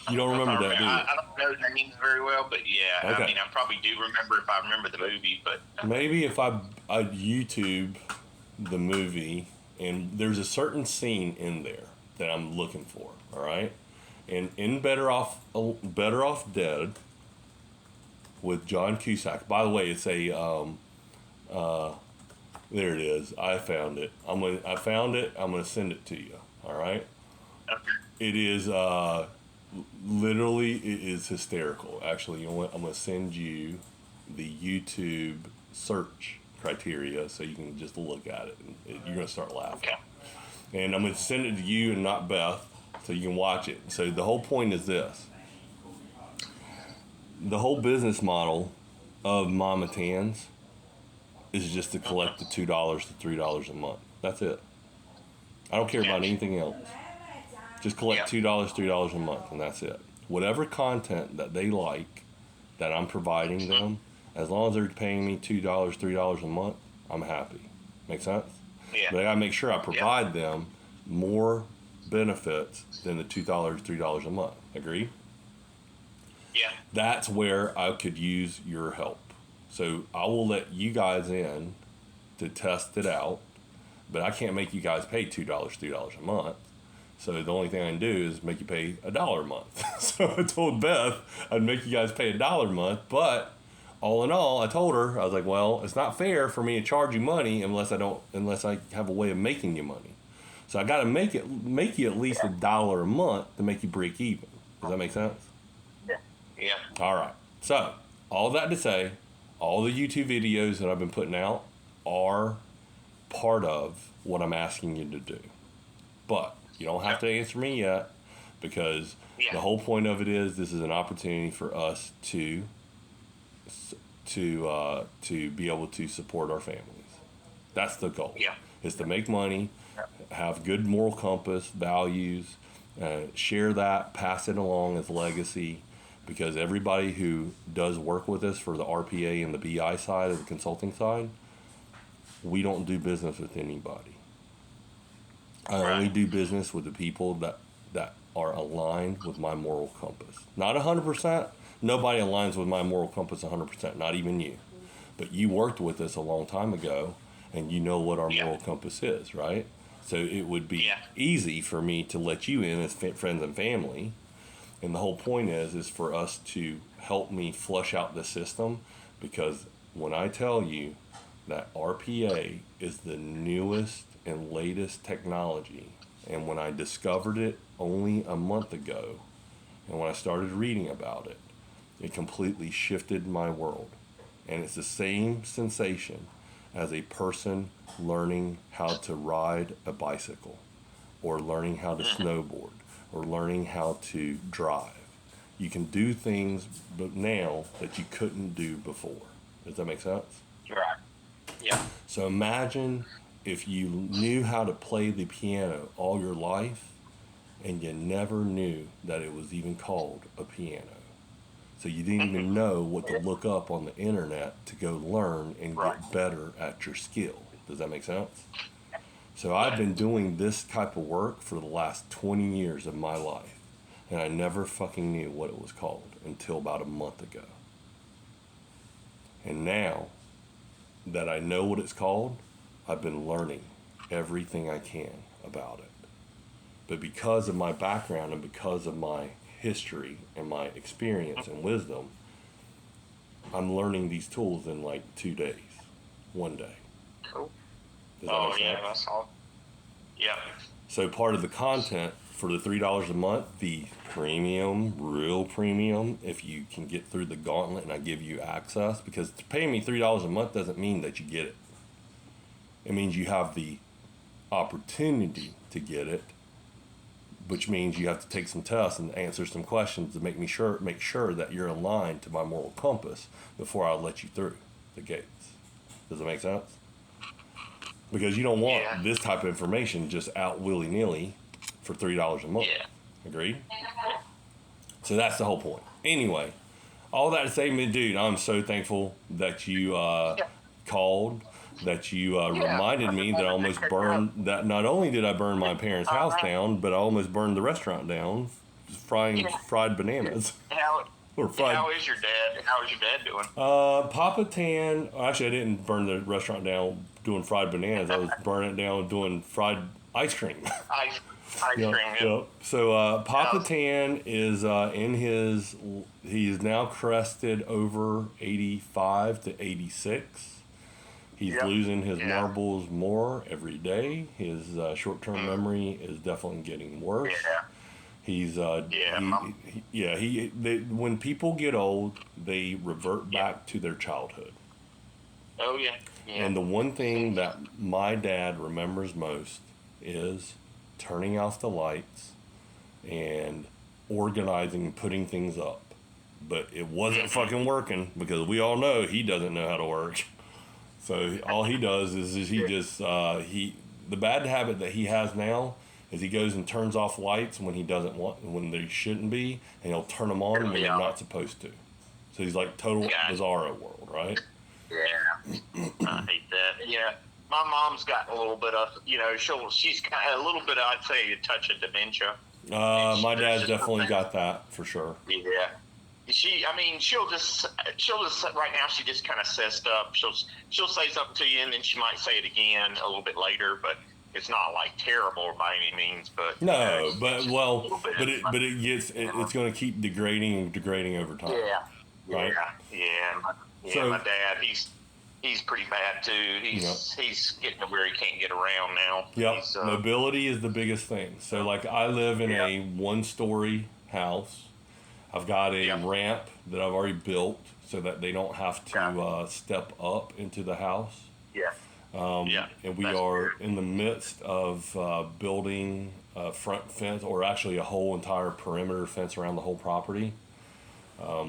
You don't remember that, do you? I don't know names very well, but yeah, Okay. I mean, I probably do remember if I remember the movie, but Maybe if I YouTube the movie and there's a certain scene in there that I'm looking for, all right? And in Better Off Dead with John Cusack. By the way, it's a there it is. I found it. I found it. I'm gonna send it to you. All right. okay. It is literally it is hysterical. Actually, you know what? I'm gonna send you the YouTube search criteria so you can just look at it and you're gonna start laughing. Okay. And I'm gonna send it to you and not Beth so you can watch it. So the whole point is this: the whole business model of Mama Tans is just to collect the $2 to $3 a month. That's it. I don't care about anything else. Just collect $2, $3 a month, and that's it. Whatever content that they like, that I'm providing them, as long as they're paying me $2, $3 a month, I'm happy. Make sense? Yeah. But I gotta make sure I provide them more benefits than the $2, $3 a month. Agree? Yeah. That's where I could use your help. So I will let you guys in to test it out, but I can't make you guys pay $2, $3 a month. So the only thing I can do is make you pay $1 a month. So I told Beth I'd make you guys pay $1 a month, but all in all, I told her, I was like, well, it's not fair for me to charge you money unless I have a way of making you money. So I got to make you at least $1 a month to make you break even. Does that make sense? Yeah. All right. So all that to say, all the YouTube videos that I've been putting out are part of what I'm asking you to do. But you don't have to answer me yet because the whole point of it is this is an opportunity for us to be able to support our families. That's the goal. Yeah. Is to make money, have good moral compass, values, share that, pass it along as legacy. Because everybody who does work with us for the RPA and the BI side of the consulting side, we don't do business with anybody. I only do business with the people that are aligned with my moral compass. Not 100%. Nobody aligns with my moral compass 100%. Not even you. But you worked with us a long time ago, and you know what our moral compass is, right? So it would be easy for me to let you in as friends and family. And the whole point is for us to help me flush out the system, because when I tell you that RPA is the newest and latest technology, and when I discovered it only a month ago, and when I started reading about it, it completely shifted my world. And it's the same sensation as a person learning how to ride a bicycle, or learning how to snowboard, or learning how to drive. You can do things but now that you couldn't do before. Does that make sense? Right. Yeah. So imagine if you knew how to play the piano all your life and you never knew that it was even called a piano. So you didn't even know what to look up on the internet to go learn and get better at your skill. Does that make sense? So I've been doing this type of work for the last 20 years of my life, and I never fucking knew what it was called until about a month ago. And now that I know what it's called, I've been learning everything I can about it. But because of my background and because of my history and my experience and wisdom, I'm learning these tools in like 2 days, 1 day. Cool. Does that make sense? That's all. Yeah. So part of the content for the $3 a month, the premium, real premium, if you can get through the gauntlet and I give you access, because paying me $3 a month doesn't mean that you get it. It means you have the opportunity to get it, which means you have to take some tests and answer some questions to make sure that you're aligned to my moral compass before I let you through the gates. Does it make sense? Because you don't want this type of information just out willy-nilly for $3 a month. Yeah. Agreed? So that's the whole point. Anyway, all that to say, dude, I'm so thankful that you called, that you reminded me that I almost burned, that not only did I burn my parents' house down, but I almost burned the restaurant down frying fried bananas How or fried. how is your dad? How is your dad doing? Papa Tan. Actually, I didn't burn the restaurant down doing fried bananas. I was burning it down doing fried ice cream. Ice cream. Yep. So Papa How's- Tan is in his. He's now crested over 85 to 86. He's Yep. losing his Yeah. marbles more every day. His short-term memory is definitely getting worse. Yeah. He's Yeah, when people get old, they revert Yeah. back to their childhood. Oh yeah. Yeah. And the one thing that my dad remembers most is turning off the lights and organizing, putting things up. But it wasn't fucking working because we all know he doesn't know how to work. So all he does is he just the bad habit that he has now is he goes and turns off lights when he doesn't want, when they shouldn't be, and he'll turn them on when they're Yeah. not supposed to. So he's like total Yeah. Bizarro world, right? Yeah, I hate that. Yeah, my mom's got a little bit of, she's got a little bit of, I'd say, a touch of dementia. My There's dad's just definitely things- got that for sure. Yeah. She'll just right now she just kind of says stuff. She'll say something to you and then she might say it again a little bit later, but it's not like terrible by any means. But No, but well, little bit. it's going to keep degrading over time. yeah, Right. yeah. So- My dad, he's pretty bad too. He's getting to where he can't get around now. Yep. He's, Mobility is the biggest thing. So like I live in a 1-story house. I've got a Yeah. ramp that I've already built so that they don't have to Yeah. step up into the house. yeah. Yeah, And we that's are good. in the midst of building a front fence, or actually a whole entire perimeter fence around the whole property.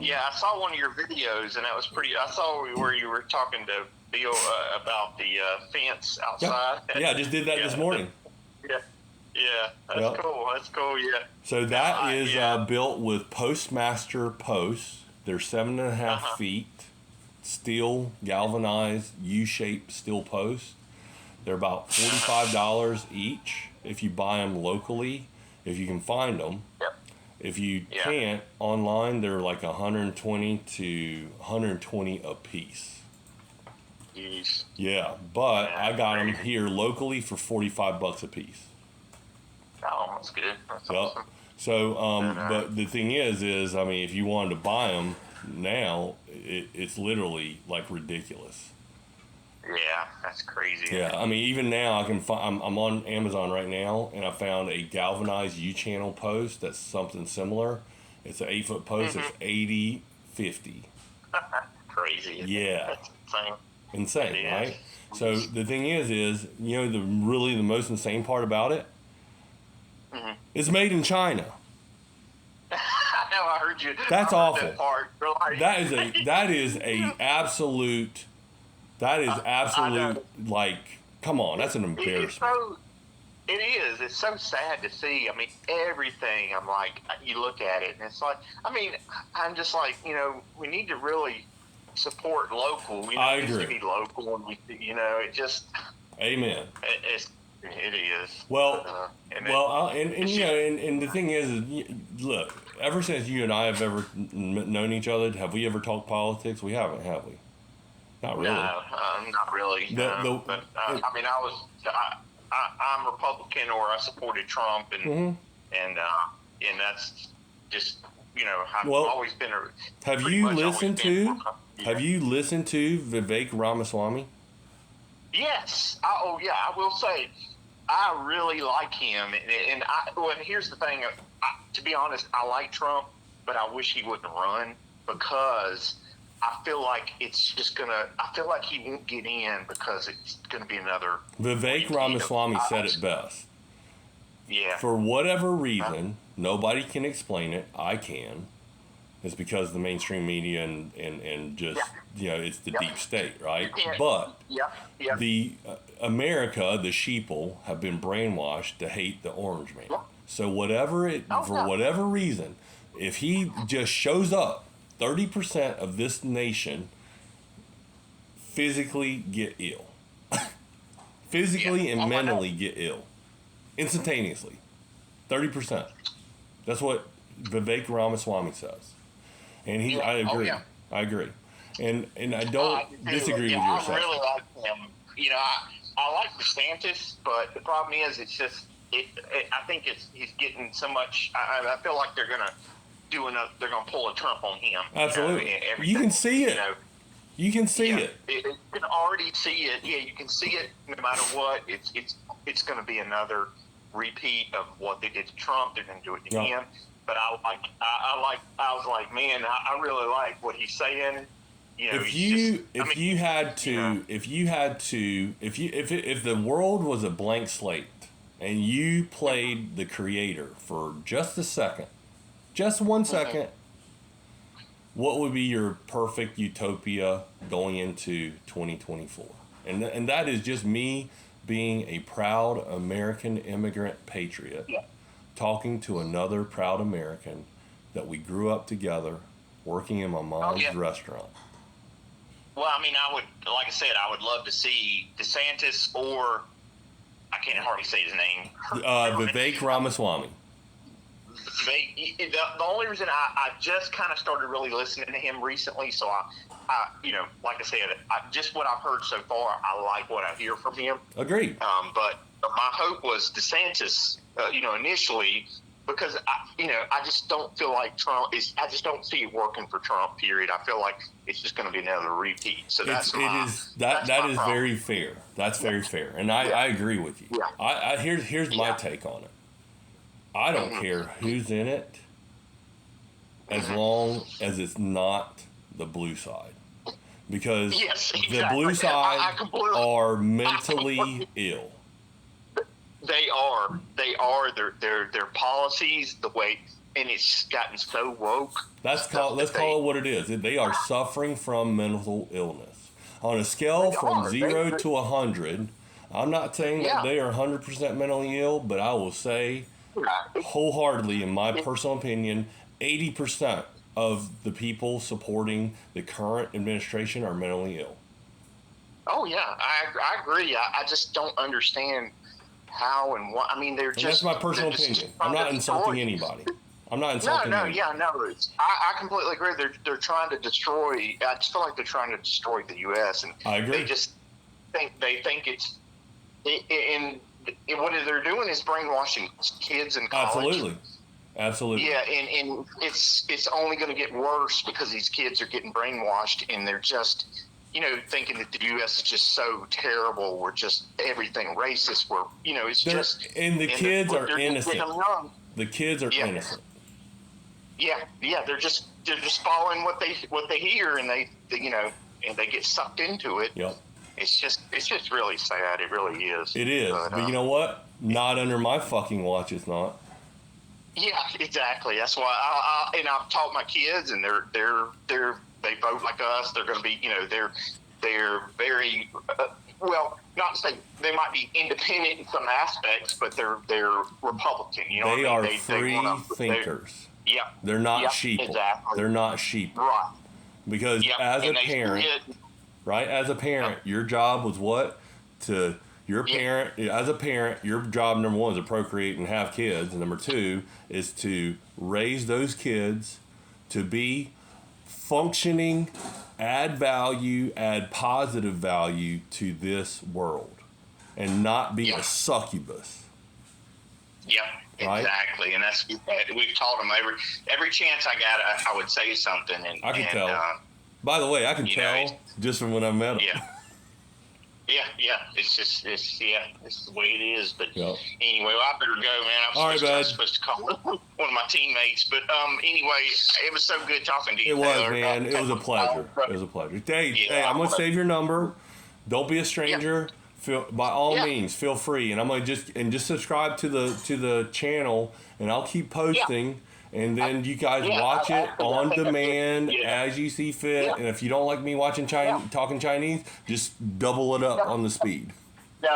Yeah, I saw one of your videos, and that was pretty. I saw where you were talking to Bill about the fence outside. Yeah, I just did that this morning. Yeah, that's Yep. cool. That's cool. Yeah, So that is yeah. built with Postmaster posts. They're 7.5 Uh-huh. feet, steel, galvanized, U-shaped steel posts. They're about $45 each if you buy them locally, if you can find them. Yep. If you Yeah. can't, online they're like 120 to 120 a piece. Jeez. Yeah, but Yeah, I got them crazy. here locally for $45 a piece. Oh, that's good. That's Yep. awesome. So, Yeah. but the thing is, I mean, if you wanted to buy them now, it's literally like ridiculous. Yeah, that's crazy. Yeah, I mean, even now I can find. I'm on Amazon right now, and I found a galvanized U-channel post that's something similar. It's an 8-foot post. It's 80-50. Crazy. Yeah. That's insane. Insane, It is. right? So the thing is the most insane part about it. Mhm. It's made in China. I know. I heard you. That's I heard awful. That part. You're like- That is a absolute. That is I absolute. Like, come on, that's an It's embarrassment. so. It is. It's so sad to see. I mean, everything. I'm like, you look at it, and it's like. I mean, I'm just like, we need to really support local. I It needs to agree. be local, and it just. Amen. It is. Well, and and the thing is, look, ever since you and I have ever known each other, have we ever talked politics? We haven't, have we? Not really. No, not really. But I mean, I'm Republican, or I supported Trump, and Mhm. and that's just I've Well, always been a. Have pretty you much always listened been- to? Have you listened to Vivek Ramaswamy? Yes. I will say, I really like him, and here's the thing. To be honest, I like Trump, but I wish he wouldn't run because I feel like it's just gonna. I feel like he won't get in because it's gonna be another. Vivek Ramaswamy said it best. Yeah. For whatever reason, nobody can explain it. I can. It's because the mainstream media and just it's the deep state, right? Yeah. But Yeah. Yeah. the America, the sheeple, have been brainwashed to hate the orange man. Yeah. So for yeah. whatever reason, if he just shows up, 30% of this nation physically get ill, physically Yeah. and Oh, I know. mentally get ill, instantaneously. 30%. That's what Vivek Ramaswamy says, and he. Yeah. I agree. Oh, yeah. I agree, and I don't disagree with your I assessment. really like him. You know, I like DeSantis, but the problem is, it's just, I think he's getting so much. I feel like they're gonna they're gonna pull a Trump on him. Absolutely, and you can see it. You know, you can see it. You can already see it. Yeah, you can see it. No matter what, it's going to be another repeat of what they did to Trump. They're going to do it to him. But I was like, man, I really like what he's saying. You know, if the world was a blank slate and you played the creator for just a second, just 1 second, what would be your perfect utopia going into 2024? And that is just me being a proud American immigrant patriot, talking to another proud American that we grew up together, working in my mom's restaurant. Well, I mean, like I said, I would love to see DeSantis, or I can't hardly say his name. Vivek Ramaswamy. The only reason I just kind of started really listening to him recently, so I you know, like I said, just what I've heard so far, I like what I hear from him. Agreed. But my hope was DeSantis, you know, initially, because I just don't feel like Trump is. I just don't see it working for Trump. Period. I feel like it's just going to be another repeat. So that is very fair. That's very fair, and I agree with you. Yeah. Here's my take on it. I don't care who's in it, as long as it's not the blue side, because the blue side are mentally ill. They are. Their policies, the way, and it's gotten so woke. Let's call it what it is. They are suffering from mental illness. On a scale from 0 to 100, I'm not saying that they are 100% mentally ill, but I will say wholeheartedly, in my personal opinion, 80% of the people supporting the current administration are mentally ill. Oh yeah, I agree. I just don't understand how and what. I mean, that's my personal opinion. I'm not insulting anybody. I'm not insulting anybody. I completely agree. They're trying to destroy. I just feel like they're trying to destroy the U.S. and I agree. They just think it's. And what they're doing is brainwashing kids in college. Absolutely. Yeah, and it's only going to get worse because these kids are getting brainwashed, and they're just, you know, thinking that the U.S. is just so terrible. We're just everything racist. And the kids are innocent. The kids are innocent. Yeah. They're just following what they hear, and they get sucked into it. Yep. It's just really sad. It really is. It is. But you know what? Not under my fucking watch. It's not. Yeah, exactly. That's why I've taught my kids, and they vote like us. They're going to be, you know, they're very well. Not to say they might be independent in some aspects, but they're Republican. You know, they are free thinkers. They're not sheeple. Exactly. They're not sheeple. Right. Because as a parent, your job was what? As a parent, your job number one is to procreate and have kids, and number two is to raise those kids to be functioning, add value, add positive value to this world, and not be a succubus. Yeah, exactly, and we've taught them every chance I got, I would say something, and I can tell. By the way, I can tell just from when I met him. Yeah. It's the way it is. But anyway, well, I better go, man. I was supposed to call one of my teammates. But anyway, it was so good talking to you. It was, man. It was a pleasure. Hey, I'm gonna save your number. Don't be a stranger. By all means, feel free. And I'm gonna just subscribe to the channel, and I'll keep posting. And then you guys watch it on demand as you see fit. And if you don't like me watching talking Chinese, just double it up on the speed. No,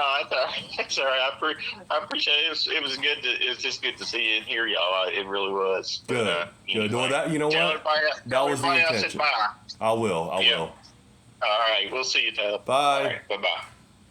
it's all right. I appreciate it. It was good. It was just good to see you and hear y'all. It really was. Good. Good. Well, you know what? That was the intention. I will. All right. We'll see you, Tyler. Bye. Right, bye-bye.